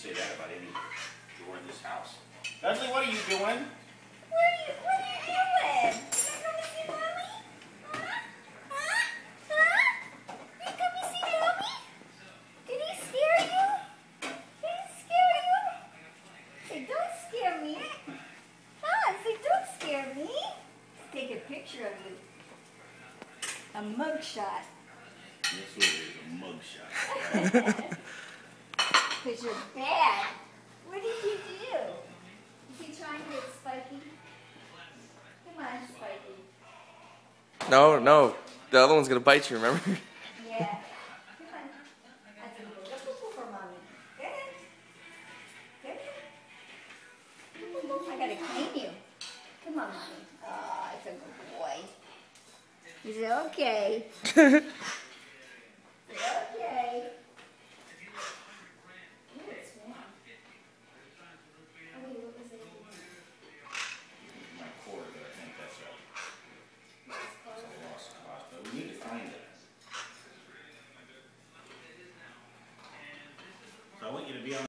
say that about any door in this house. Dudley, what are you doing? What are you doing? You come to see Mommy? Huh? Huh? Huh? You come to see Mommy? Did he scare you? Did he scare you? Say, don't scare me. Huh? Say, don't scare me. Let's take a picture of you. A mug shot. That's what it is, a mug shot. Because you're bad. What did you do? Is he trying to get Spiky? Come on, Spiky. No. The other one's gonna bite you, remember? Yeah. Come on. That's a good poo-poo for Mommy. Go ahead. Go ahead. I gotta clean you. Come on, Mommy. Oh, it's a good boy. He said, okay.